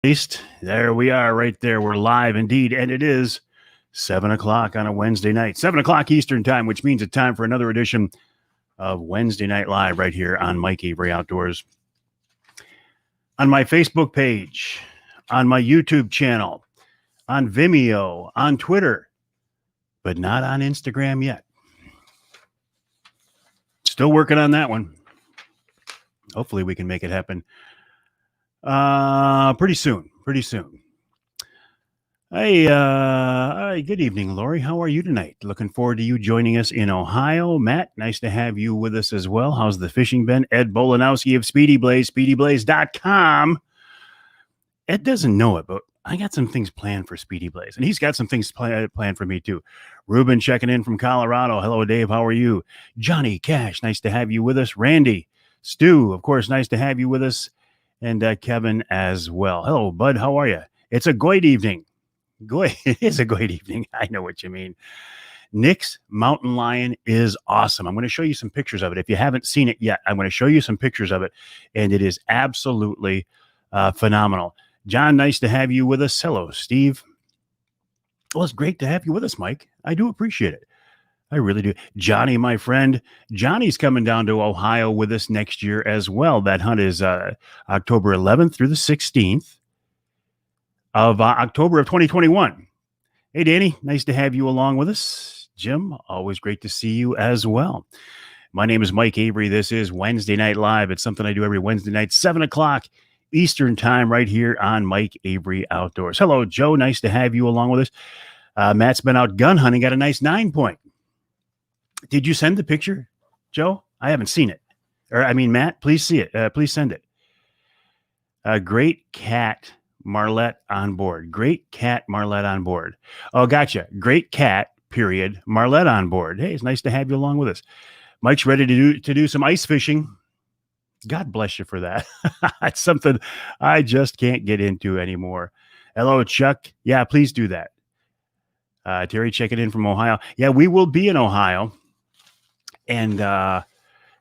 Least there we are right there. We're live indeed. And it is 7 o'clock on a Wednesday night, 7 o'clock Eastern time, which means it's time for another edition of Wednesday Night Live right here on Mike Avery Outdoors. On my Facebook page, on my YouTube channel, on Vimeo, on Twitter, but not on Instagram yet. Still working on that one. Hopefully we can make it happen pretty soon. Hey, good evening, Lori. How are you tonight? Looking forward to you joining us in Ohio. Matt, nice to have you with us as well. How's the fishing been? Ed Bolanowski of Speedy Blaze, speedyblaze.com. Ed doesn't know it, but I got some things planned for Speedy Blaze, and he's got some things planned for me too. Ruben checking in from Colorado. Hello, Dave. How are you? Johnny Cash, nice to have you with us. Randy, Stu, of course, nice to have you with us. And Kevin as well. Hello, bud. How are you? It's a great evening. It is a great evening. I know what you mean. Nick's mountain lion is awesome. I'm going to show you some pictures of it. If you haven't seen it yet, I'm going to show you some pictures of it. And it is absolutely phenomenal. John, nice to have you with us. Hello, Steve. Well, it's great to have you with us, Mike. I do appreciate it. I really do. Johnny, my friend, Johnny's coming down to Ohio with us next year as well. That hunt is October 11th through the 16th of October of 2021. Hey, Danny, nice to have you along with us. Jim, always great to see you as well. My name is Mike Avery. This is Wednesday Night Live. It's something I do every Wednesday night, 7 o'clock Eastern time right here on Mike Avery Outdoors. Hello, Joe. Nice to have you along with us. Matt's been out gun hunting, got a nice 9-point. Did you send the picture, Joe? I haven't seen it. Matt, please see it. Please send it. Great cat Marlette on board. Great cat Marlette on board. Oh, gotcha. Great cat, period, Marlette on board. Hey, it's nice to have you along with us. Mike's ready to do some ice fishing. God bless you for that. It's something I just can't get into anymore. Hello, Chuck. Yeah, please do that. Terry checking in from Ohio. Yeah, we will be in Ohio. And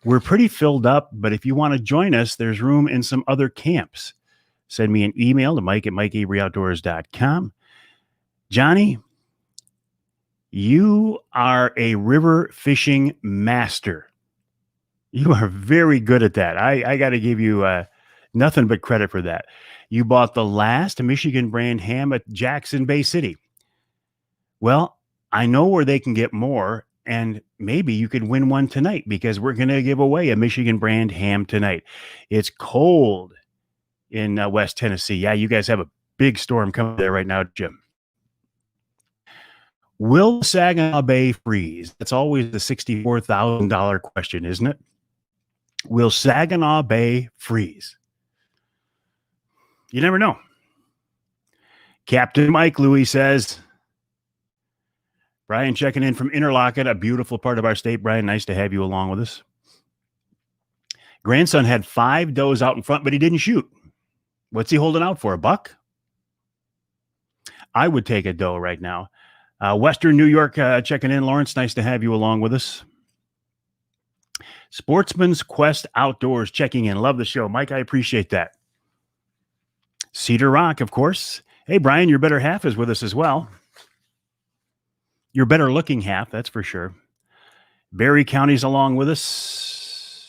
we're pretty filled up, but if you want to join us, there's room in some other camps. Send me an email to mike@mikeaveryoutdoors.com. Johnny, you are a river fishing master. You are very good at that. I got to give you nothing but credit for that. You bought the last Michigan brand ham at Jackson Bay City. Well, I know where they can get more. And maybe you could win one tonight because we're going to give away a Michigan brand ham tonight. It's cold in West Tennessee. Yeah, you guys have a big storm coming there right now, Jim. Will Saginaw Bay freeze? That's always the $64,000 question, isn't it? Will Saginaw Bay freeze? You never know. Captain Mike Louie says... Brian checking in from Interlochen, a beautiful part of our state. Brian, nice to have you along with us. Grandson had 5 does out in front, but he didn't shoot. What's he holding out for, a buck? I would take a doe right now. Western New York checking in. Lawrence, nice to have you along with us. Sportsman's Quest Outdoors checking in. Love the show. Mike, I appreciate that. Cedar Rock, of course. Hey, Brian, your better half is with us as well. Your better looking half, that's for sure. Barry County's along with us.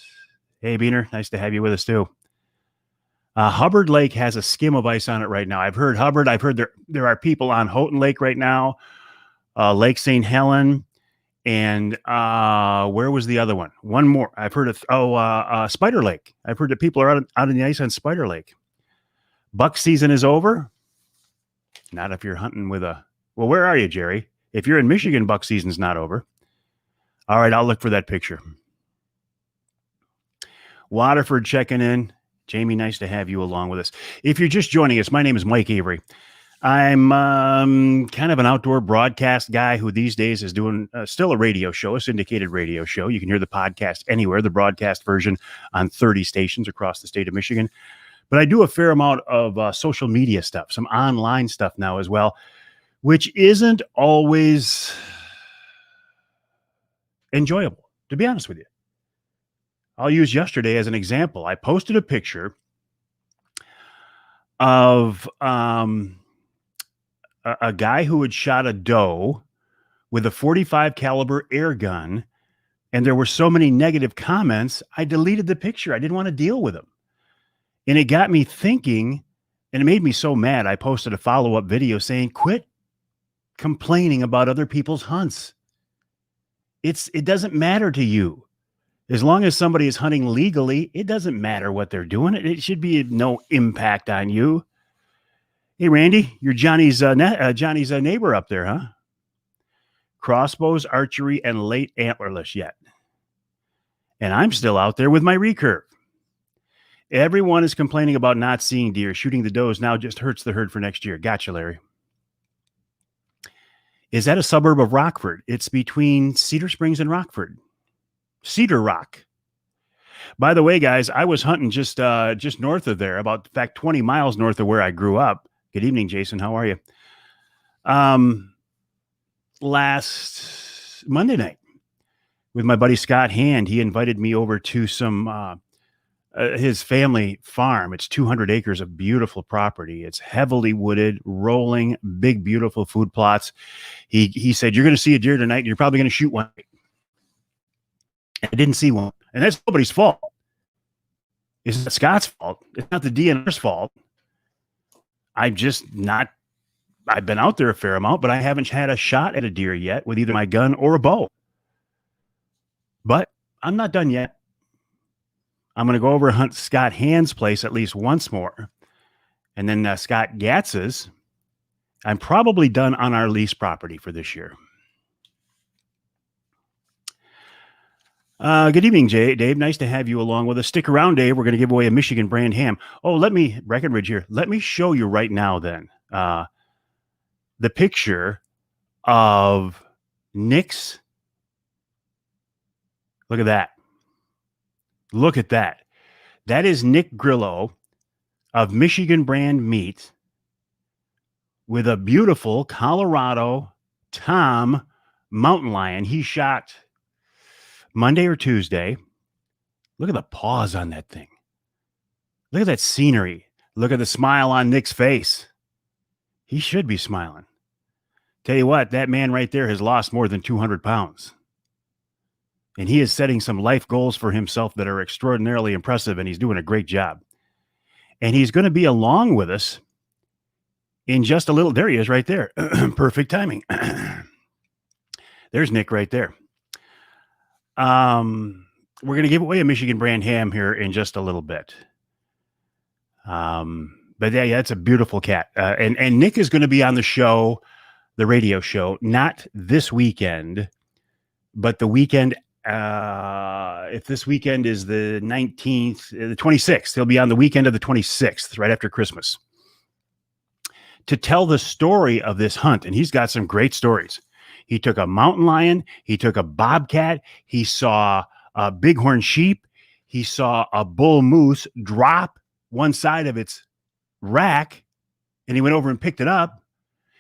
Hey, Beaner, nice to have you with us too. Hubbard Lake has a skim of ice on it right now. I've heard Hubbard. I've heard there are people on Houghton Lake right now, Lake St. Helen, and where was the other one? One more. I've heard of Spider Lake. I've heard that people are out on the ice on Spider Lake. Buck season is over. Not if you're hunting with a... Well, where are you, Jerry? If you're in Michigan, buck season's not over. All right, I'll look for that picture. Waterford checking in. Jamie, nice to have you along with us. If you're just joining us, my name is Mike Avery. I'm kind of an outdoor broadcast guy who these days is doing still a radio show, a syndicated radio show. You can hear the podcast anywhere, the broadcast version on 30 stations across the state of Michigan. But I do a fair amount of social media stuff, some online stuff now as well, which isn't always enjoyable, to be honest with you. I'll use yesterday as an example. I posted a picture of a guy who had shot a doe with a 45 caliber air gun, and there were so many negative comments, I deleted the picture. I didn't want to deal with him. And it got me thinking, and it made me so mad. I posted a follow-up video saying, quit complaining about other people's hunts. It doesn't matter to you. As long as somebody is hunting legally, it doesn't matter what they're doing. It should be no impact on you. Hey, Randy, you're Johnny's neighbor up there, huh? Crossbows, archery, and late antlerless yet. And I'm still out there with my recurve. Everyone is complaining about not seeing deer. Shooting the does now just hurts the herd for next year. Gotcha, Larry. Is that a suburb of Rockford? It's between Cedar Springs and Rockford. Cedar Rock. By the way, guys, I was hunting just north of there, in fact, 20 miles north of where I grew up. Good evening, Jason. How are you? Last Monday night with my buddy Scott Hand, he invited me over to some his family farm. It's 200 acres of beautiful property. It's heavily wooded, rolling, big, beautiful food plots. He said, you're going to see a deer tonight, and you're probably going to shoot one. I didn't see one. And that's nobody's fault. It's not Scott's fault. It's not the DNR's fault. I've been out there a fair amount, but I haven't had a shot at a deer yet with either my gun or a bow. But I'm not done yet. I'm going to go over and hunt Scott Hand's place at least once more. And then Scott Gatz's. I'm probably done on our lease property for this year. Good evening, Dave. Nice to have you along with us. Stick around, Dave. We're going to give away a Michigan brand ham. Oh, Breckenridge here. Let me show you right now then the picture of Nick's. Look at that. Look at that. That is Nick Grillo of Michigan brand meat with a beautiful Colorado Tom mountain lion. He shot Monday or Tuesday. Look at the paws on that thing. Look at that scenery. Look at the smile on Nick's face. He should be smiling. Tell you what, that man right there has lost more than 200 pounds. And he is setting some life goals for himself that are extraordinarily impressive, and he's doing a great job. And he's going to be along with us in just a little. There he is right there. Perfect timing. There's Nick right there. We're going to give away a Michigan brand ham here in just a little bit. But yeah, it's a beautiful cat. And Nick is going to be on the show, the radio show, not this weekend, but the weekend. If this weekend is the 19th, the 26th, he'll be on the weekend of the 26th, right after Christmas, to tell the story of this hunt. And he's got some great stories. He took a mountain lion. He took a bobcat. He saw a bighorn sheep. He saw a bull moose drop one side of its rack, and he went over and picked it up.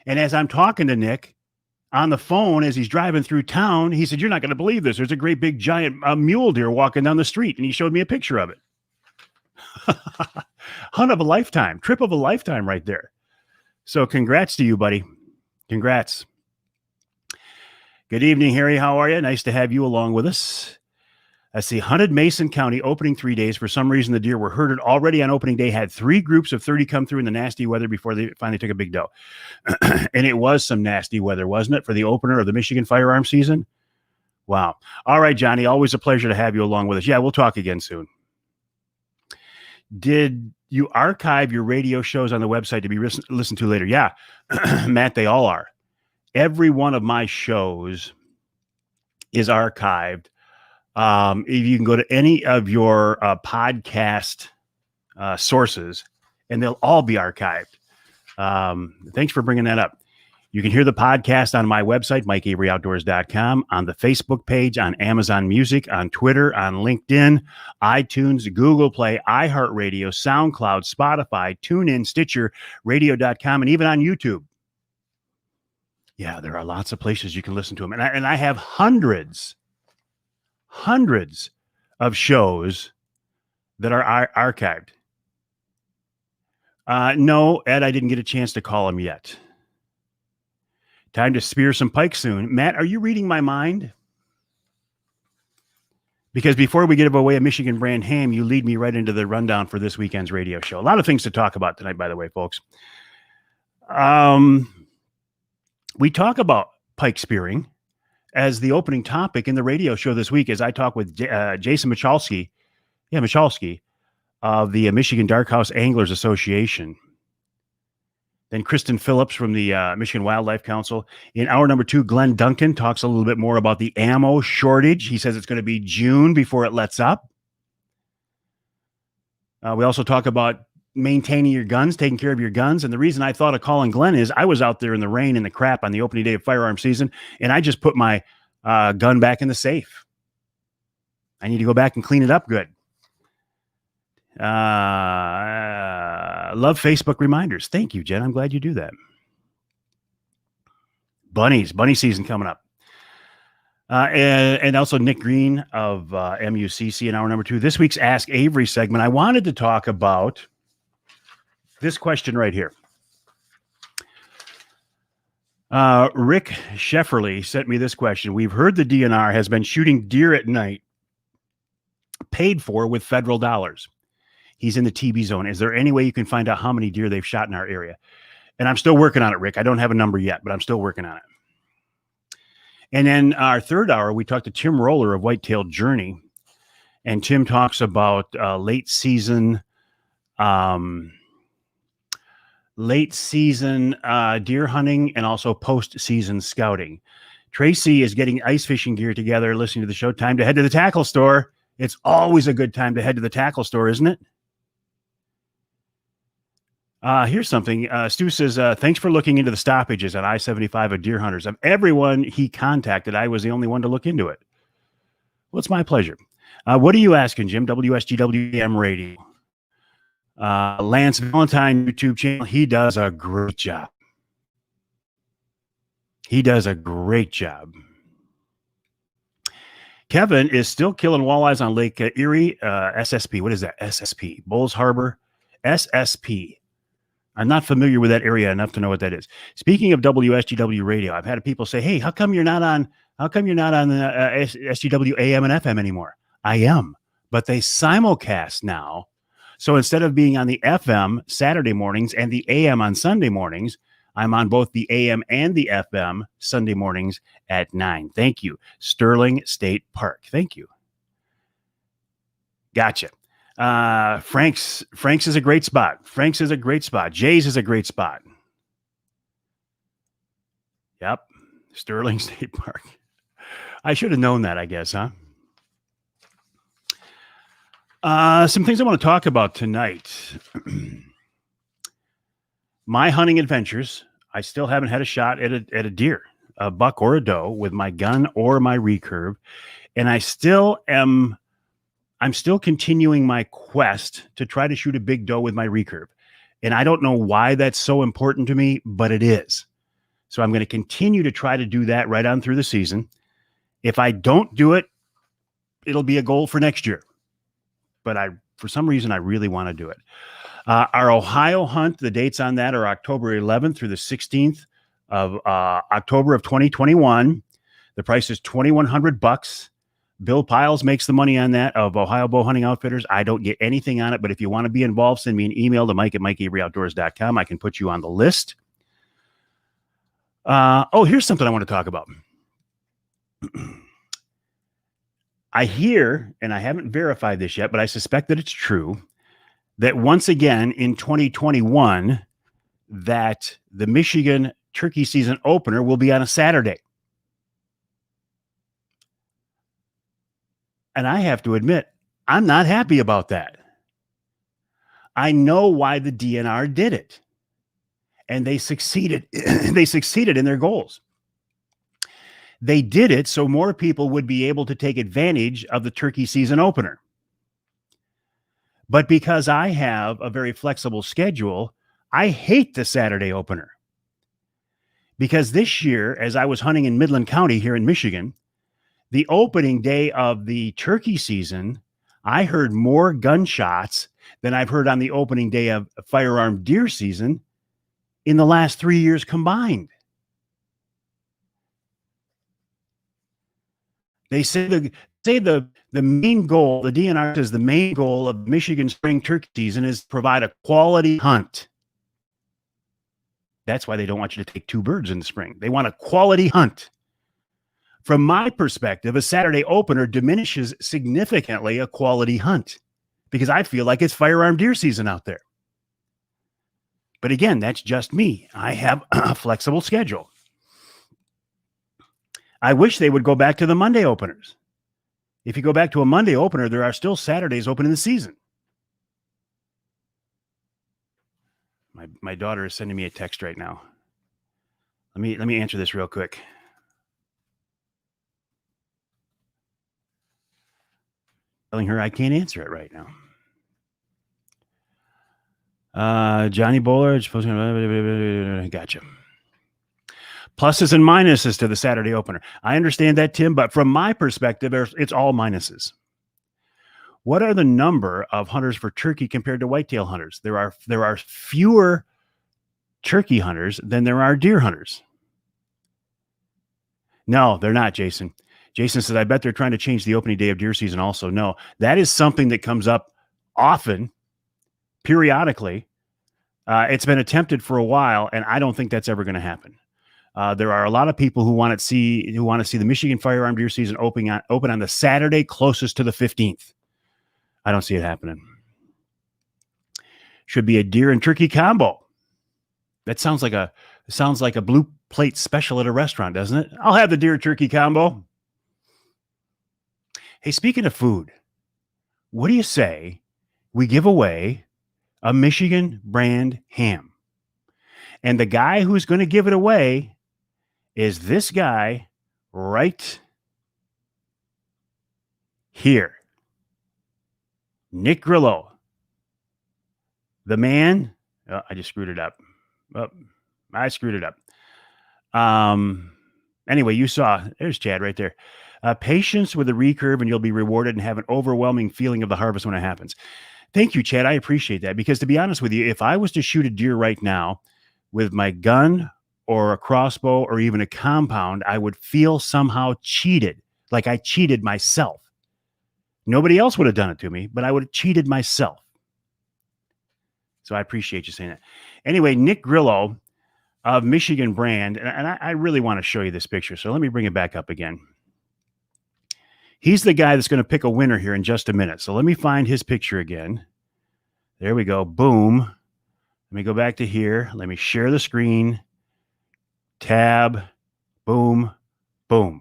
And as I'm talking to Nick on the phone, as he's driving through town, he said, you're not going to believe this. There's a great big giant mule deer walking down the street. And he showed me a picture of it. Hunt of a lifetime, trip of a lifetime right there. So congrats to you, buddy. Congrats. Good evening, Harry. How are you? Nice to have you along with us. I see hunted Mason County opening 3 days. For some reason, the deer were herded already on opening day, had 3 groups of 30 come through in the nasty weather before they finally took a big doe. And it was some nasty weather, wasn't it, for the opener of the Michigan firearm season? Wow. All right, Johnny, always a pleasure to have you along with us. Yeah, we'll talk again soon. Did you archive your radio shows on the website to be listened to later? Yeah, Matt, they all are. Every one of my shows is archived. If you can go to any of your podcast sources, and they'll all be archived. Thanks for bringing that up. You can hear the podcast on my website, MikeAveryOutdoors.com, on the Facebook page, on Amazon Music, on Twitter, on LinkedIn, iTunes, Google Play, iHeartRadio, SoundCloud, Spotify, TuneIn, Stitcher, Radio.com, and even on YouTube. Yeah, there are lots of places you can listen to them. And I have hundreds of shows that are archived. No, Ed, I didn't get a chance to call him yet. Time to spear some pike soon. Matt, are you reading my mind? Because before we give away a Michigan brand ham, you lead me right into the rundown for this weekend's radio show. A lot of things to talk about tonight, by the way, folks. We talk about pike spearing as the opening topic in the radio show this week as I talk with Jason Michalski. Yeah, Michalski of the Michigan Darkhouse Anglers Association. Then Kristen Phillips from the Michigan Wildlife Council. In hour number 2, Glenn Duncan talks a little bit more about the ammo shortage. He says it's going to be June before it lets up. We also talk about maintaining your guns, taking care of your guns. And the reason I thought of calling Glenn is I was out there in the rain and the crap on the opening day of firearm season, and I just put my gun back in the safe. I need to go back and clean it up good. Love Facebook reminders. Thank you, Jen. I'm glad you do that. Bunny season coming up. And also Nick Green of MUCC in hour number 2. This week's Ask Avery segment, I wanted to talk about this question right here. Rick Shefferly sent me this question. We've heard the DNR has been shooting deer at night paid for with federal dollars. He's in the TB zone. Is there any way you can find out how many deer they've shot in our area? And I'm still working on it, Rick. I don't have a number yet, but I'm still working on it. And then our third hour, we talked to Tim Roller of Whitetail Journey. And Tim talks about late season deer hunting and also post-season scouting. Tracy is getting ice fishing gear together, listening to the show. Time to head to the tackle store. It's always a good time to head to the tackle store, isn't it? Here's something. Stu says, thanks for looking into the stoppages on I-75 of deer hunters. Of everyone he contacted, I was the only one to look into it. Well, it's my pleasure. What are you asking, Jim? WSGWM Radio. Lance Valentine YouTube channel. He does a great job. Kevin is still killing walleyes on Lake Erie. SSP. What is that? SSP. Bulls Harbor. SSP. I'm not familiar with that area enough to know what that is. Speaking of WSGW radio, I've had people say, "Hey, how come you're not on the SGW AM and FM anymore?" I am, but they simulcast now. So instead of being on the FM Saturday mornings and the AM on Sunday mornings, I'm on both the AM and the FM Sunday mornings at 9. Thank you, Sterling State Park. Thank you. Gotcha. Frank's is a great spot. Jay's is a great spot. Yep. Sterling State Park. I should have known that, I guess, huh? Some things I want to talk about tonight. My hunting adventures. I still haven't had a shot at a deer, a buck or a doe with my gun or my recurve. And I'm still continuing my quest to try to shoot a big doe with my recurve. And I don't know why that's so important to me, but it is. So I'm going to continue to try to do that right on through the season. If I don't do it, it'll be a goal for next year. But for some reason, I really want to do it. Our Ohio hunt, the dates on that are October 11th through the 16th of October of 2021. The price is $2,100. Bill Piles makes the money on that of Ohio Bow Hunting Outfitters. I don't get anything on it, but if you want to be involved, send me an email to mike@mikeaveryoutdoors.com. I can put you on the list. Here's something I want to talk about. I hear, and I haven't verified this yet, but I suspect that it's true, that once again in 2021, that the Michigan turkey season opener will be on a Saturday. And I have to admit, I'm not happy about that. I know why the DNR did it. And they succeeded. They succeeded in their goals. They did it so more people would be able to take advantage of the turkey season opener. But because I have a very flexible schedule, I hate the Saturday opener. Because this year, as I was hunting in Midland County here in Michigan, the opening day of the turkey season, I heard more gunshots than I've heard on the opening day of firearm deer season in the last 3 years combined. They say the main goal, the DNR says the main goal of Michigan spring turkey season is to provide a quality hunt. That's why they don't want you to take 2 birds in the spring. They want a quality hunt. From my perspective, a Saturday opener diminishes significantly a quality hunt because I feel like it's firearm deer season out there. But again, that's just me. I have a flexible schedule. I wish they would go back to the Monday openers. If you go back to a Monday opener, there are still Saturdays open in the season. My daughter is sending me a text right now. Let me answer this real quick. Telling her I can't answer it right now. Johnny Bowler, gotcha. Pluses and minuses to the Saturday opener. I understand that, Tim, but from my perspective, it's all minuses. What are the number of hunters for turkey compared to whitetail hunters? There are fewer turkey hunters than there are deer hunters. No, they're not, Jason. Jason says, I bet they're trying to change the opening day of deer season also. No, that is something that comes up often, periodically. It's been attempted for a while, and I don't think that's ever going to happen. There are a lot of people who want to see the Michigan firearm deer season open on the Saturday closest to the 15th. I don't see it happening. Should be a deer and turkey combo. That sounds like a blue plate special at a restaurant, doesn't it? I'll have the deer turkey combo. Hey, speaking of food, what do you say we give away a Michigan brand ham? And the guy who's going to give it away is this guy right here. Nick Grillo. The man. Oh, I just screwed it up. Oh, I screwed it up. Anyway, you saw, there's Chad right there. Patience with the recurve and you'll be rewarded and have an overwhelming feeling of the harvest when it happens. Thank you, Chad. I appreciate that because to be honest with you, if I was to shoot a deer right now with my gun or a crossbow or even a compound, I would feel somehow cheated, like I cheated myself. Nobody else would have done it to me, but I would have cheated myself. So I appreciate you saying that. Anyway, Nick Grillo of Michigan brand, and I really want to show you this picture. So let me bring it back up again. He's the guy that's going to pick a winner here in just a minute. So let me find his picture again. There we go. Boom. Let me go back to here. Let me share the screen. Tab. Boom. Boom.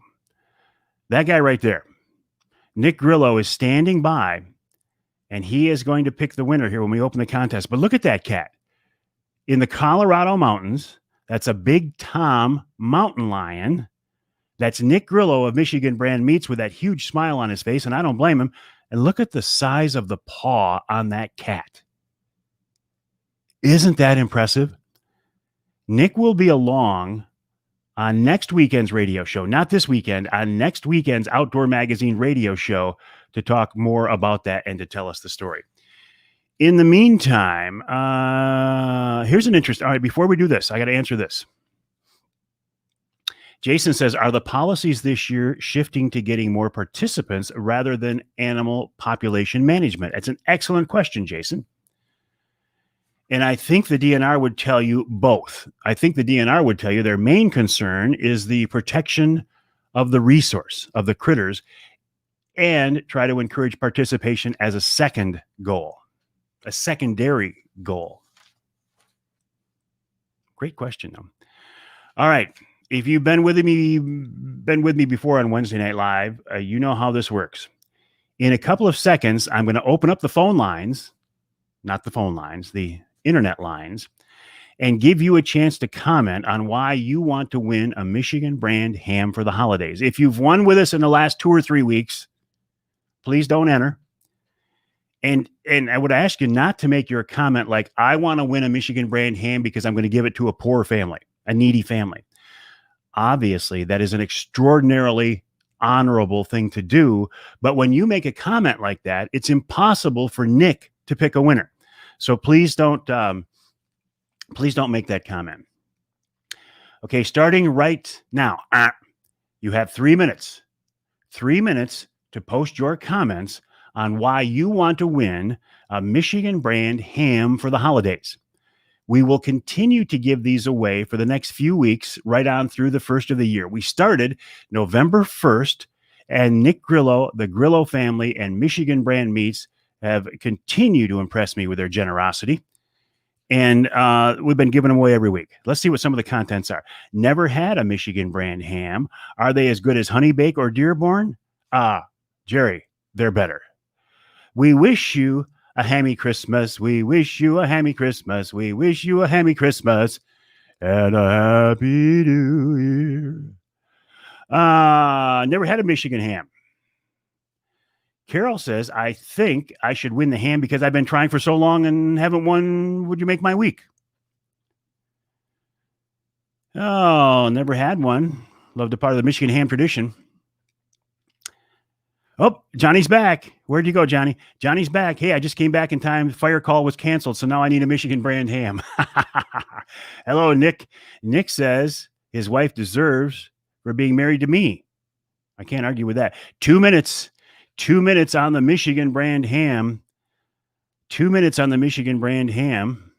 That guy right there. Nick Grillo is standing by, and he is going to pick the winner here when we open the contest. But look at that cat. In the Colorado mountains, that's a big Tom mountain lion. That's Nick Grillo of Michigan brand meats with that huge smile on his face, and I don't blame him. And look at the size of the paw on that cat. Isn't that impressive? Nick will be along on next weekend's radio show, not this weekend, on next weekend's Outdoor Magazine radio show to talk more about that and to tell us the story. In the meantime, here's an interest. All right, before we do this, I got to answer this. Jason says, are the policies this year shifting to getting more participants rather than animal population management? That's an excellent question, Jason. And I think the DNR would tell you both. I think the DNR would tell you their main concern is the protection of the resource, of the critters, and try to encourage participation as a second goal, a secondary goal. Great question, though. All right. If you've been with me before on Wednesday Night Live, you know how this works. In a couple of seconds, I'm going to open up the phone lines, not the phone lines, the internet lines, and give you a chance to comment on why you want to win a Michigan brand ham for the holidays. If you've won with us in the last 2 or 3 weeks, please don't enter. And I would ask you not to make your comment like, I want to win a Michigan brand ham because I'm going to give it to a poor family, a needy family. Obviously, that is an extraordinarily honorable thing to do. But when you make a comment like that, it's impossible for Nick to pick a winner. So please don't make that comment. Okay, starting right now, you have 3 minutes. 3 minutes to post your comments on why you want to win a Michigan brand ham for the holidays. We will continue to give these away for the next few weeks, right on through the first of the year. We started November 1st, and Nick Grillo, the Grillo family, and Michigan brand meats have continued to impress me with their generosity. And we've been giving them away every week. Let's see what some of the contents are. Never had a Michigan brand ham. Are they as good as Honey Bake or Dearborn? Jerry, they're better. We wish you a hammy Christmas. We wish you a hammy Christmas. We wish you a hammy Christmas and a happy new year. Never had a Michigan ham. Carol says, I think I should win the ham because I've been trying for so long and haven't won. Would you make my week? Oh, never had one. Loved a part of the Michigan ham tradition. Oh, Johnny's back. Where'd you go, Johnny? Johnny's back. Hey, I just came back in time. Fire call was canceled, so now I need a Michigan brand ham. Hello, Nick. Nick says his wife deserves for being married to me. I can't argue with that. 2 minutes. 2 minutes on the Michigan brand ham. 2 minutes on the Michigan brand ham.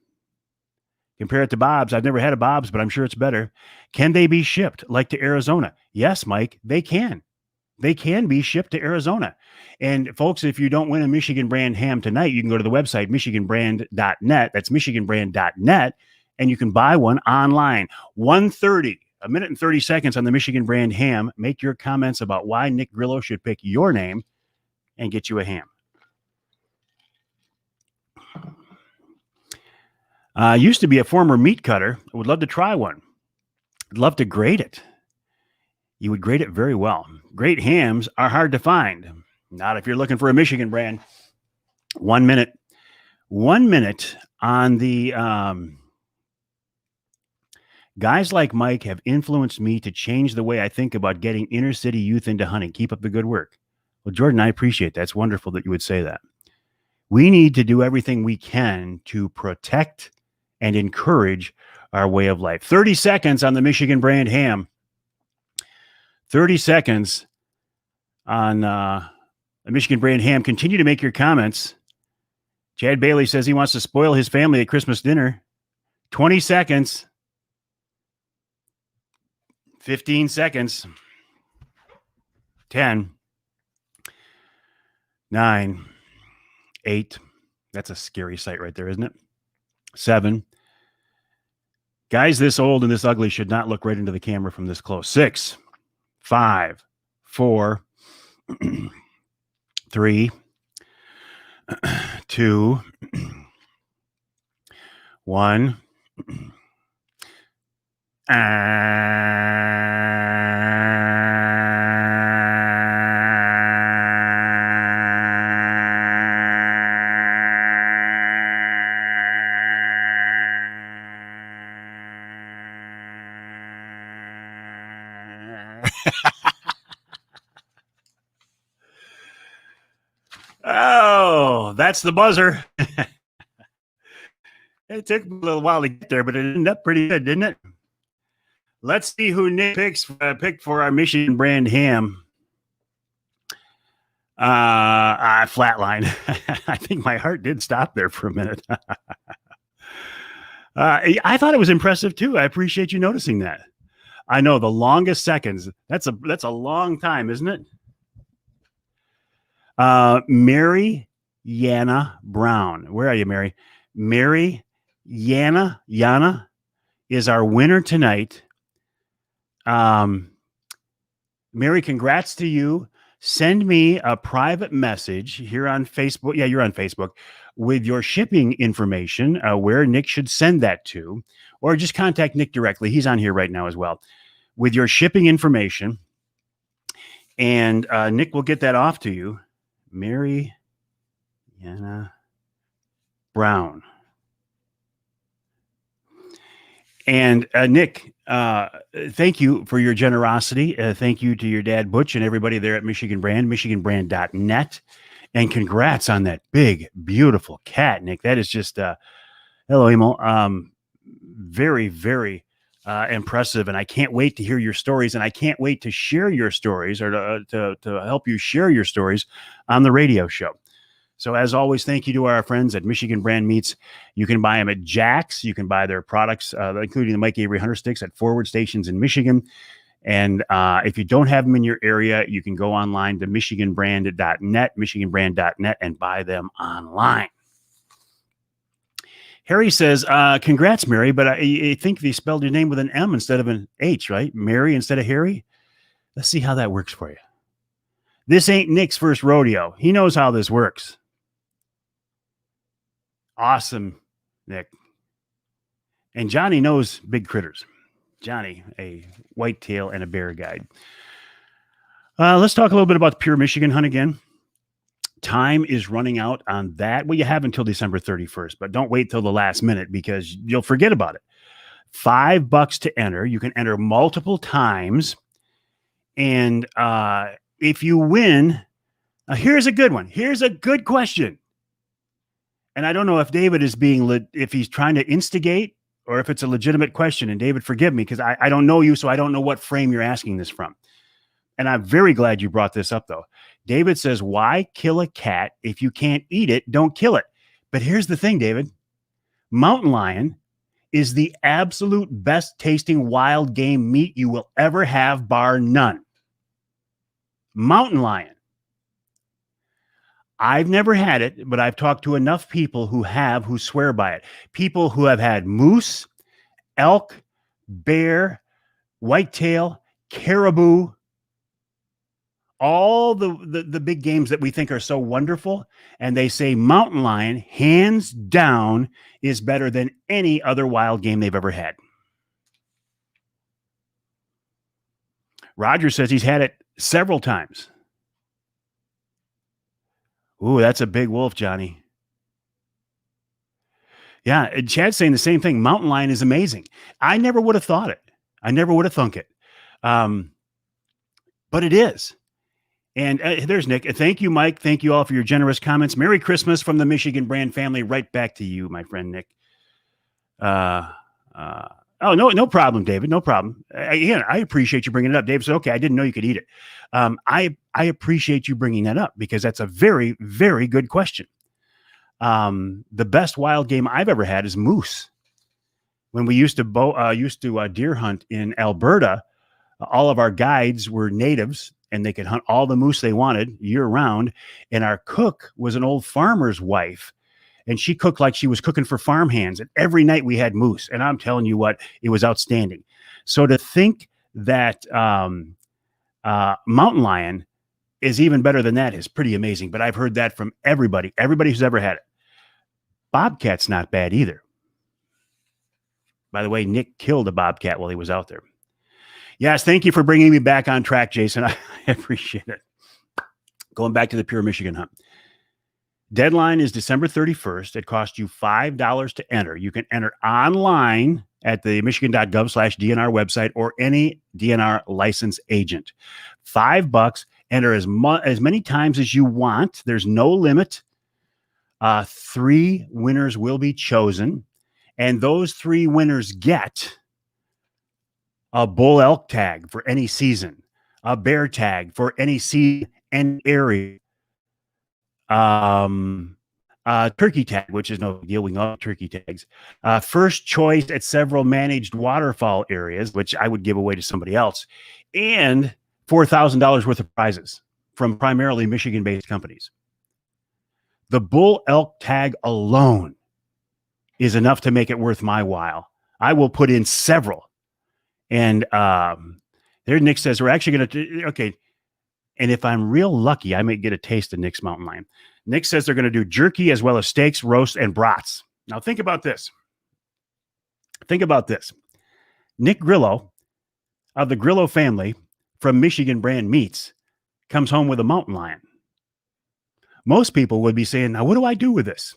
Compare it to Bob's. I've never had a Bob's, but I'm sure it's better. Can they be shipped like to Arizona? Yes, Mike, they can. They can be shipped to Arizona. And folks, if you don't win a Michigan brand ham tonight, you can go to the website, michiganbrand.net. That's michiganbrand.net. And you can buy one online. 1:30, a minute and 30 seconds on the Michigan brand ham. Make your comments about why Nick Grillo should pick your name and get you a ham. Used to be a former meat cutter. I would love to try one. I'd love to grade it. You would grade it very well. Great hams are hard to find. Not if you're looking for a Michigan brand. 1 minute. 1 minute on the guys like Mike have influenced me to change the way I think about getting inner city youth into hunting. Keep up the good work. Well, Jordan, I appreciate that. It's wonderful that you would say that. We need to do everything we can to protect and encourage our way of life. 30 seconds on the Michigan brand ham. 30 seconds on the Michigan brand ham. Continue to make your comments. Chad Bailey says he wants to spoil his family at Christmas dinner. 20 seconds. 15 seconds. 10. 9. 8. That's a scary sight right there, isn't it? 7. Guys this old and this ugly should not look right into the camera from this close. 6. 5, 4, 3, 2, 1. Oh, that's the buzzer. It took a little while to get there, but it ended up pretty good, didn't it? Let's see who Nick picked for our Michigan brand ham. Flatline. I think my heart did stop there for a minute. I thought it was impressive too. I appreciate you noticing that. I know the longest seconds. That's a long time, isn't it? Mary Yana Brown. Where are you, Mary? Mary Yana is our winner tonight. Mary, congrats to you. Send me a private message here on Facebook. Yeah, you're on Facebook with your shipping information, where Nick should send that to, or just contact Nick directly. He's on here right now as well with your shipping information. And Nick will get that off to you. Mary Yana Brown. And Nick, thank you for your generosity. Thank you to your dad, Butch, and everybody there at Michigan Brand, michiganbrand.net. And congrats on that big, beautiful cat, Nick. That is just hello, Emo. Very, very impressive, and I can't wait to hear your stories, and I can't wait to share your stories or to help you share your stories on the radio show. So as always, thank you to our friends at Michigan Brand Meats. You can buy them at Jack's. You can buy their products, including the Mike Avery Hunter Sticks, at forward stations in Michigan. And if you don't have them in your area, you can go online to michiganbrand.net, and buy them online. Harry says, congrats, Mary, but I think they spelled your name with an M instead of an H, right? Mary instead of Harry? Let's see how that works for you. This ain't Nick's first rodeo. He knows how this works. Awesome, Nick. And Johnny knows big critters. Johnny, a whitetail and a bear guide. Let's talk a little bit about the Pure Michigan hunt again. Time is running out on that. Well, you have until December 31st, but don't wait till the last minute because you'll forget about it. $5 to enter. You can enter multiple times. And if you win, here's a good one. Here's a good question. And I don't know if David is if he's trying to instigate or if it's a legitimate question. And David, forgive me because I don't know you, so I don't know what frame you're asking this from. And I'm very glad you brought this up, though. David says, why kill a cat? If you can't eat it, don't kill it. But here's the thing, David. Mountain lion is the absolute best tasting wild game meat you will ever have, bar none. Mountain lion. I've never had it, but I've talked to enough people who swear by it. People who have had moose, elk, bear, whitetail, caribou, all the big games that we think are so wonderful. And they say mountain lion, hands down, is better than any other wild game they've ever had. Roger says he's had it several times. Ooh, that's a big wolf, Johnny. Yeah, and Chad's saying the same thing. Mountain lion is amazing. I never would have thought it. I never would have thunk it. But it is. And there's Nick. Thank you, Mike. Thank you all for your generous comments. Merry Christmas from the Michigan Brand family. Right back to you, my friend Nick. Oh, no problem, David. No problem. Again, I appreciate you bringing it up. David said, okay, I didn't know you could eat it. I appreciate you bringing that up because that's a very, very good question. The best wild game I've ever had is moose. When we used to deer hunt in Alberta, all of our guides were natives and they could hunt all the moose they wanted year round. And our cook was an old farmer's wife. And she cooked like she was cooking for farm hands. And every night we had moose. And I'm telling you what, it was outstanding. So to think that mountain lion is even better than that is pretty amazing. But I've heard that from everybody who's ever had it. Bobcat's not bad either. By the way, Nick killed a bobcat while he was out there. Yes, thank you for bringing me back on track, Jason. I appreciate it. Going back to the Pure Michigan hunt. Deadline is December 31st. It costs you $5 to enter. You can enter online at the michigan.gov/DNR website or any DNR license agent. $5. Enter as many times as you want. There's no limit. 3 winners will be chosen. And those 3 winners get a bull elk tag for any season, a bear tag for any season and area, turkey tag, which is no deal. We know turkey tags. First choice at several managed waterfall areas, which I would give away to somebody else, and $4,000 worth of prizes from primarily Michigan-based companies. The bull elk tag alone is enough to make it worth my while. I will put in several. And there Nick says, we're actually going to, okay. And if I'm real lucky, I may get a taste of Nick's mountain lion. Nick says they're going to do jerky as well as steaks, roasts, and brats. Now think about this. Think about this. Nick Grillo of the Grillo family from Michigan Brand Meats comes home with a mountain lion. Most people would be saying, now what do I do with this?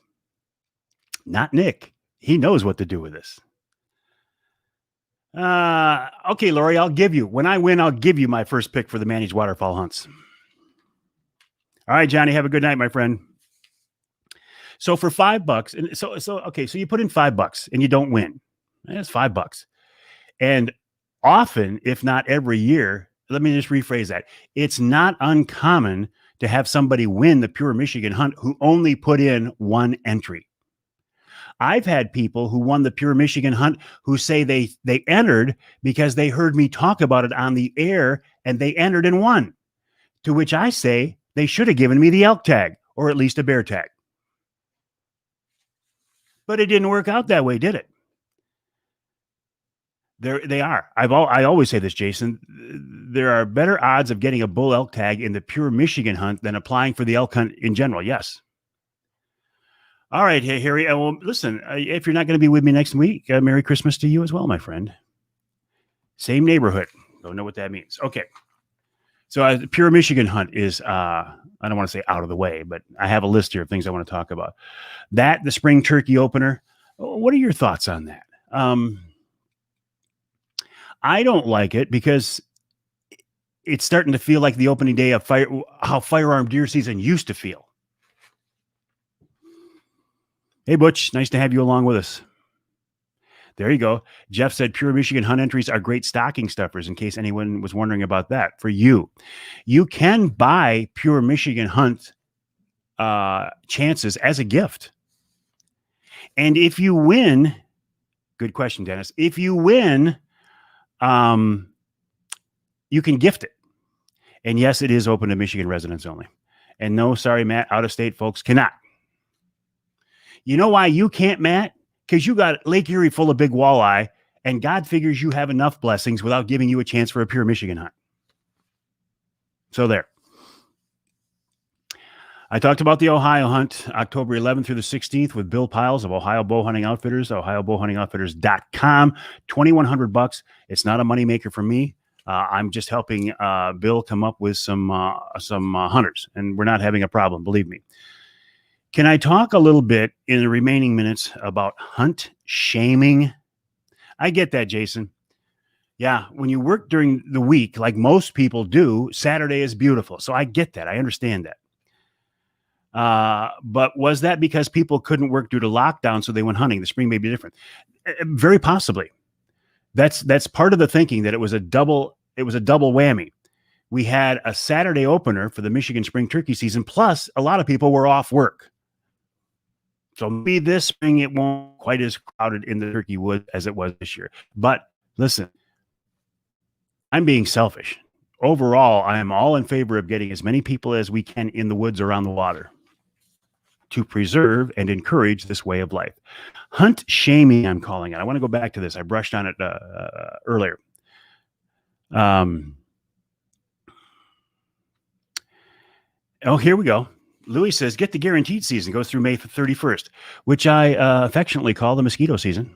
Not Nick. He knows what to do with this. Okay, Lori, when I win, I'll give you my first pick for the managed waterfall hunts. All right, Johnny, have a good night, my friend. So for $5, and okay, so you put in $5 and you don't win. That's $5. And often, if not every year, let me just rephrase that. It's not uncommon to have somebody win the Pure Michigan Hunt who only put in one entry. I've had people who won the Pure Michigan Hunt who say they entered because they heard me talk about it on the air and they entered and won. To which I say they should have given me the elk tag or at least a bear tag. But it didn't work out that way, did it? They are. I always say this, Jason. There are better odds of getting a bull elk tag in the Pure Michigan Hunt than applying for the elk hunt in general. Yes. All right, hey, Harry. Well, listen, if you're not going to be with me next week, Merry Christmas to you as well, my friend. Same neighborhood. Don't know what that means. Okay. So the Pure Michigan Hunt is, I don't want to say out of the way, but I have a list here of things I want to talk about. That, the spring turkey opener. What are your thoughts on that? I don't like it because it's starting to feel like the opening day of how firearm deer season used to feel. Hey, Butch, nice to have you along with us. There you go. Jeff said Pure Michigan Hunt entries are great stocking stuffers, in case anyone was wondering about that. For you, you can buy Pure Michigan Hunt chances as a gift. And if you win, good question, Dennis. If you win, you can gift it. And yes, it is open to Michigan residents only. And no, sorry, Matt, out-of-state folks cannot. You know why you can't, Matt? Because you got Lake Erie full of big walleye, and God figures you have enough blessings without giving you a chance for a Pure Michigan Hunt. So there. I talked about the Ohio Hunt, October 11th through the 16th with Bill Piles of Ohio Bow Hunting Outfitters, ohiobowhuntingoutfitters.com. $2,100. It's not a moneymaker for me. I'm just helping Bill come up with some hunters, and we're not having a problem, believe me. Can I talk a little bit in the remaining minutes about hunt shaming? I get that, Jason. Yeah, when you work during the week, like most people do, Saturday is beautiful. So I get that. I understand that. But was that because people couldn't work due to lockdown, so they went hunting? The spring may be different. Very possibly. That's part of the thinking, that it was a double whammy. We had a Saturday opener for the Michigan spring turkey season, plus a lot of people were off work. So maybe this spring it won't quite as crowded in the turkey wood as it was this year. But listen, I'm being selfish. Overall, I am all in favor of getting as many people as we can in the woods around the water to preserve and encourage this way of life. Hunt shaming, I'm calling it. I want to go back to this. I brushed on it earlier. Here we go. Louis says, get the guaranteed season. Goes through May 31st, which I affectionately call the mosquito season.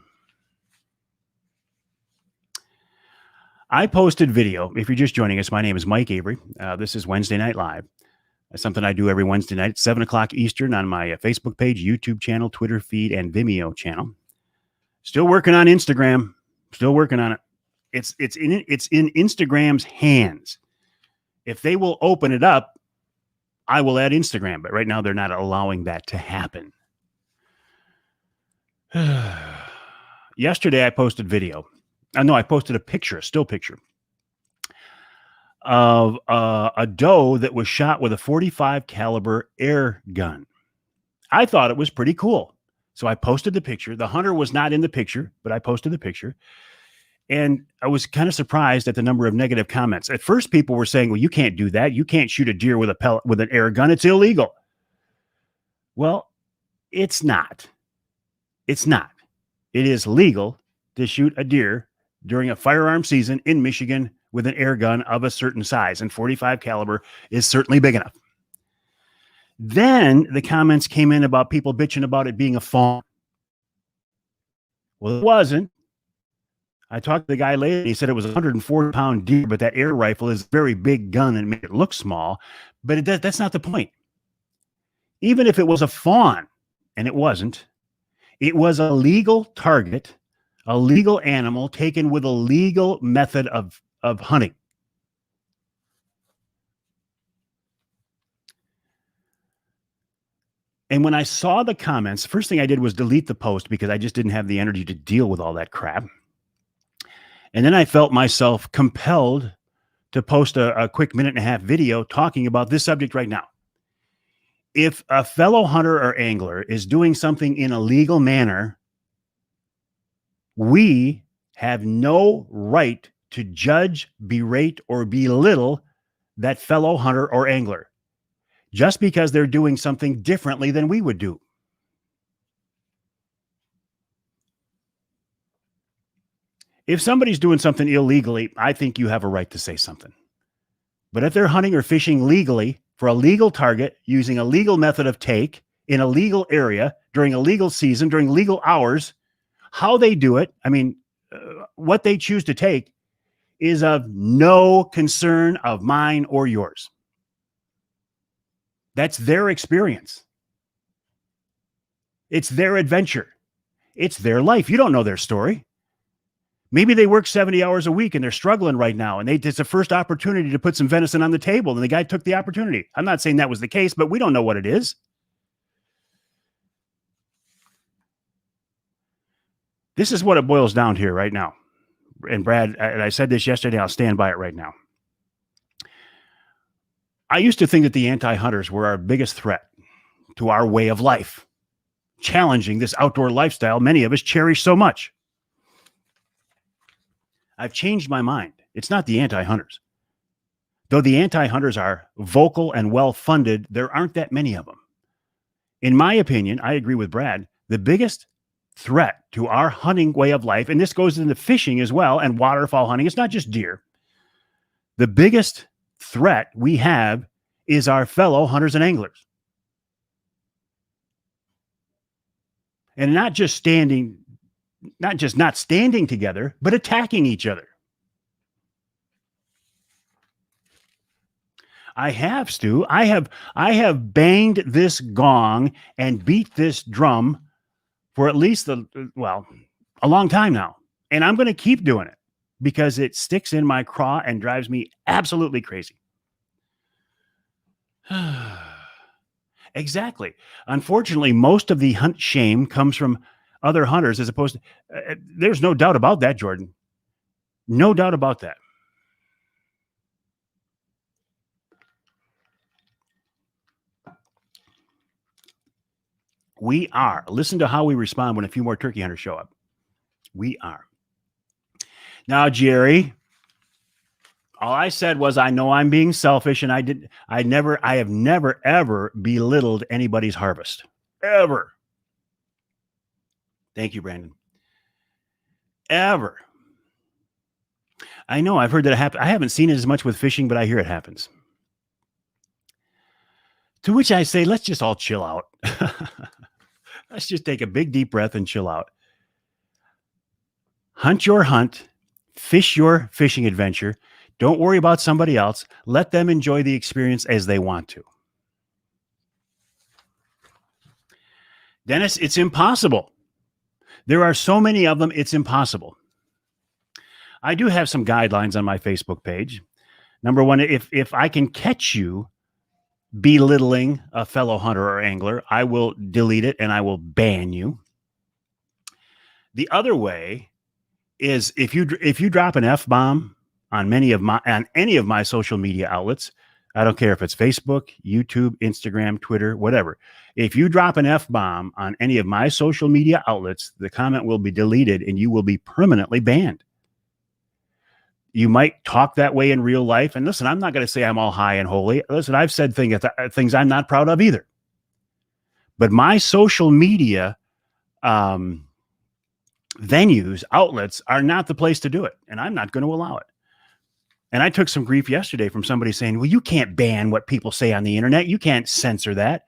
I posted video. If you're just joining us, my name is Mike Avery. This is Wednesday Night Live. That's something I do every Wednesday night at 7 o'clock Eastern on my Facebook page, YouTube channel, Twitter feed, and Vimeo channel. Still working on Instagram. Still working on it. It's in Instagram's hands. If they will open it up, I will add Instagram, but right now they're not allowing that to happen. Yesterday I posted video. I posted a picture, a still picture of a doe that was shot with a .45 caliber air gun. I thought it was pretty cool. So I posted the picture. The hunter was not in the picture, but I posted the picture. And I was kind of surprised at the number of negative comments. At first, people were saying, well, you can't do that. You can't shoot a deer with an air gun. It's illegal. Well, it's not. It's not. It is legal to shoot a deer during a firearm season in Michigan with an air gun of a certain size, and .45 caliber is certainly big enough. Then the comments came in about people bitching about it being a fawn. Well, it wasn't. I talked to the guy later. He said it was a 140-pound deer, but that air rifle is a very big gun and made it look small. But that's not the point. Even if it was a fawn, and it wasn't, it was a legal target, a legal animal taken with a legal method of hunting. And when I saw the comments, the first thing I did was delete the post because I just didn't have the energy to deal with all that crap. And then I felt myself compelled to post a quick 1.5-minute video talking about this subject right now. If a fellow hunter or angler is doing something in a legal manner, we have no right to judge, berate, or belittle that fellow hunter or angler just because they're doing something differently than we would do. If somebody's doing something illegally, I think you have a right to say something. But if they're hunting or fishing legally for a legal target using a legal method of take in a legal area during a legal season, during legal hours, how they do it, what they choose to take is of no concern of mine or yours. That's their experience. It's their adventure. It's their life. You don't know their story. Maybe they work 70 hours a week and they're struggling right now, and it's the first opportunity to put some venison on the table, and the guy took the opportunity. I'm not saying that was the case, but we don't know what it is. This is what it boils down to here right now. And Brad, and I said this yesterday, I'll stand by it right now. I used to think that the anti-hunters were our biggest threat to our way of life, challenging this outdoor lifestyle many of us cherish so much. I've changed my mind. It's not the anti-hunters. Though the anti-hunters are vocal and well-funded, there aren't that many of them. In my opinion, I agree with Brad, the biggest threat to our hunting way of life, and this goes into fishing as well and waterfowl hunting, it's not just deer. The biggest threat we have is our fellow hunters and anglers. And not just not standing together, but attacking each other. I have, Stu. I have banged this gong and beat this drum for at least a long time now. And I'm going to keep doing it because it sticks in my craw and drives me absolutely crazy. Exactly. Unfortunately, most of the hunt shame comes from other hunters as opposed to, there's no doubt about that, Jordan. No doubt about that. We are. Listen to how we respond when a few more turkey hunters show up. We are. Now, Jerry, all I said was, I know I'm being selfish, and I have never, ever belittled anybody's harvest. Ever. Thank you, Brandon. Ever. I know, I've heard that it happens. I haven't seen it as much with fishing, but I hear it happens. To which I say, let's just all chill out. Let's just take a big, deep breath and chill out. Hunt your hunt. Fish your fishing adventure. Don't worry about somebody else. Let them enjoy the experience as they want to. Dennis, it's impossible. There are so many of them, it's impossible. I do have some guidelines on my Facebook page. Number one, if I can catch you belittling a fellow hunter or angler, I will delete it and I will ban you. The other way is if you drop an F-bomb on any of my social media outlets, I don't care if it's Facebook, YouTube, Instagram, Twitter, whatever. If you drop an F-bomb on any of my social media outlets, the comment will be deleted and you will be permanently banned. You might talk that way in real life. And listen, I'm not going to say I'm all high and holy. Listen, I've said things I'm not proud of either. But my social media venues, outlets are not the place to do it. And I'm not going to allow it. And I took some grief yesterday from somebody saying, well, you can't ban what people say on the internet. You can't censor that.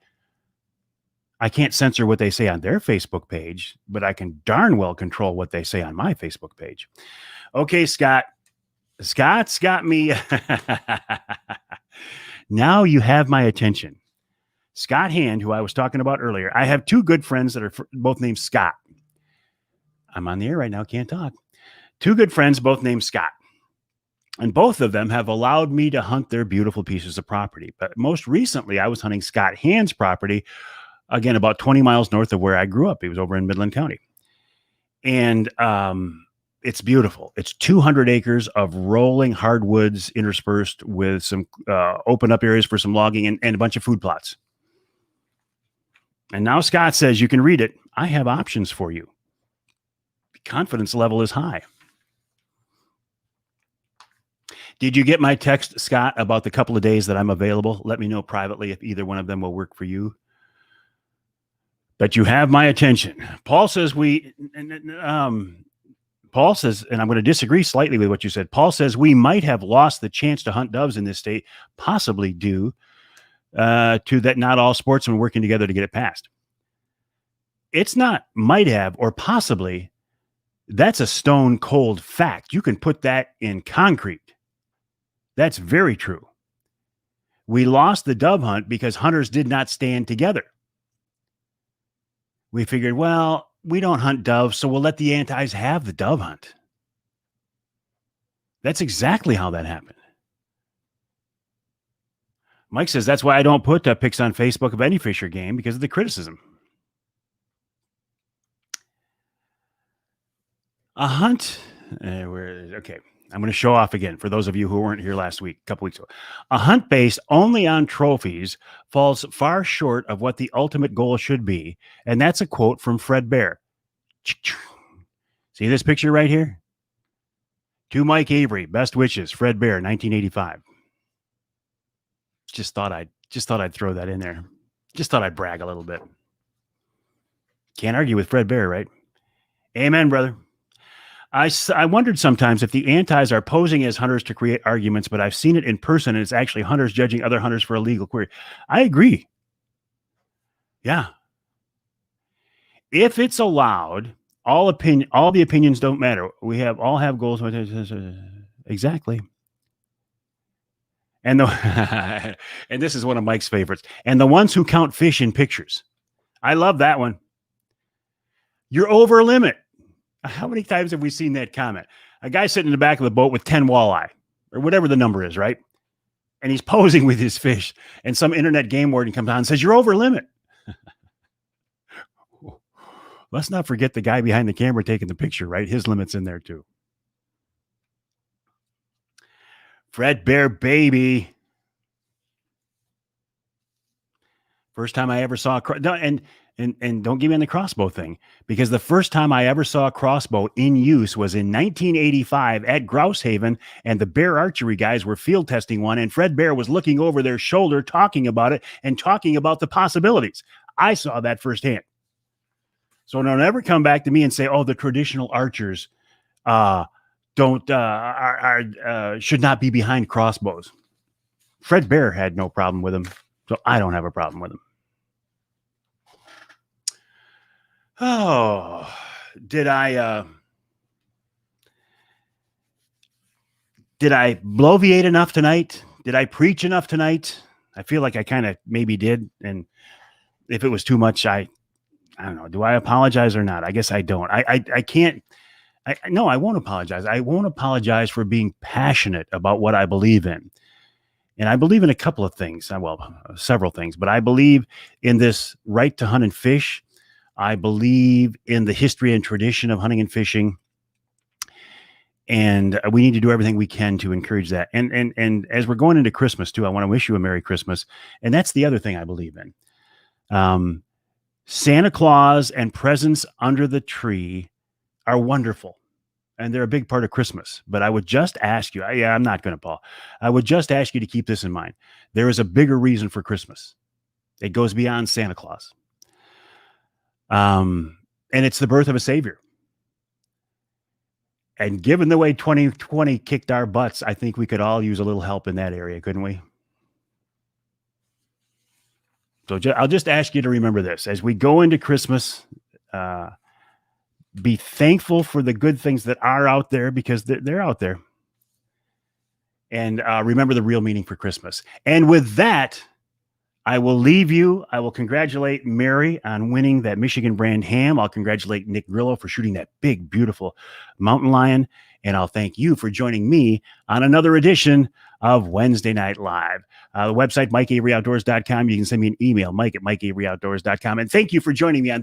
I can't censor what they say on their Facebook page, but I can darn well control what they say on my Facebook page. Okay, Scott. Scott's got me. Now you have my attention. Scott Hand, who I was talking about earlier. I have two good friends that are both named Scott. I'm on the air right now. Can't talk. Two good friends, both named Scott. And both of them have allowed me to hunt their beautiful pieces of property. But most recently, I was hunting Scott Hand's property again, about 20 miles north of where I grew up. He was over in Midland County. And it's beautiful. It's 200 acres of rolling hardwoods interspersed with some open up areas for some logging and a bunch of food plots. And now Scott says you can read it. I have options for you. The confidence level is high. Did you get my text, Scott, about the couple of days that I'm available? Let me know privately if either one of them will work for you. But you have my attention. Paul says Paul says, and I'm going to disagree slightly with what you said. Paul says we might have lost the chance to hunt doves in this state, possibly due to that not all sportsmen working together to get it passed. It's not might have or possibly. That's a stone cold fact. You can put that in concrete. That's very true. We lost the dove hunt because hunters did not stand together. We figured, well, we don't hunt doves, so we'll let the antis have the dove hunt. That's exactly how that happened. Mike says, that's why I don't put pics on Facebook of any fish or game because of the criticism. A hunt. Okay. I'm going to show off again for those of you who weren't here last week, a couple weeks ago. A hunt based only on trophies falls far short of what the ultimate goal should be. And that's a quote from Fred Bear. See this picture right here? To Mike Avery, best wishes, Fred Bear, 1985. Just thought I'd throw that in there. Just thought I'd brag a little bit. Can't argue with Fred Bear, right? Amen, brother. I wondered sometimes if the antis are posing as hunters to create arguments, but I've seen it in person, and it's actually hunters judging other hunters for a legal query. I agree. Yeah. If it's allowed, all the opinions don't matter. All have goals. Exactly. And and this is one of Mike's favorites. And the ones who count fish in pictures. I love that one. You're over limit. How many times have we seen that comment? A guy sitting in the back of the boat with 10 walleye or whatever the number is, right? And he's posing with his fish, and some internet game warden comes on and says, you're over limit. Let's not forget the guy behind the camera taking the picture, right? His limit's in there too. Fred Bear, baby. First time I ever saw and don't give me on the crossbow thing, because the first time I ever saw a crossbow in use was in 1985 at Grouse Haven, and the Bear archery guys were field testing one, and Fred Bear was looking over their shoulder, talking about it and talking about the possibilities. I saw that firsthand. So don't ever come back to me and say, oh, the traditional archers should not be behind crossbows. Fred Bear had no problem with them, so I don't have a problem with them. Oh, did I bloviate enough tonight? Did I preach enough tonight? I feel like I kind of maybe did. And if it was too much, I don't know. Do I apologize or not? I guess I don't. I can't. No, I won't apologize. I won't apologize for being passionate about what I believe in. And I believe in a couple of things. Well, several things, but I believe in this right to hunt and fish. I believe in the history and tradition of hunting and fishing, and we need to do everything we can to encourage that. And as we're going into Christmas too, I want to wish you a Merry Christmas. And that's the other thing I believe in. Santa Claus and presents under the tree are wonderful, and they're a big part of Christmas. But I would just ask you, I'm not going to, Paul. I would just ask you to keep this in mind. There is a bigger reason for Christmas. It goes beyond Santa Claus. And it's the birth of a savior. And given the way 2020 kicked our butts, I think we could all use a little help in that area, couldn't we? So I'll just ask you to remember this. As we go into Christmas, be thankful for the good things that are out there, because they're out there. And remember the real meaning for Christmas. And with that, I will leave you. I will congratulate Mary on winning that Michigan brand ham. I'll congratulate Nick Grillo for shooting that big, beautiful mountain lion. And I'll thank you for joining me on another edition of Wednesday Night Live. The website, MikeAveryOutdoors.com. You can send me an email, Mike at MikeAveryOutdoors.com. And thank you for joining me on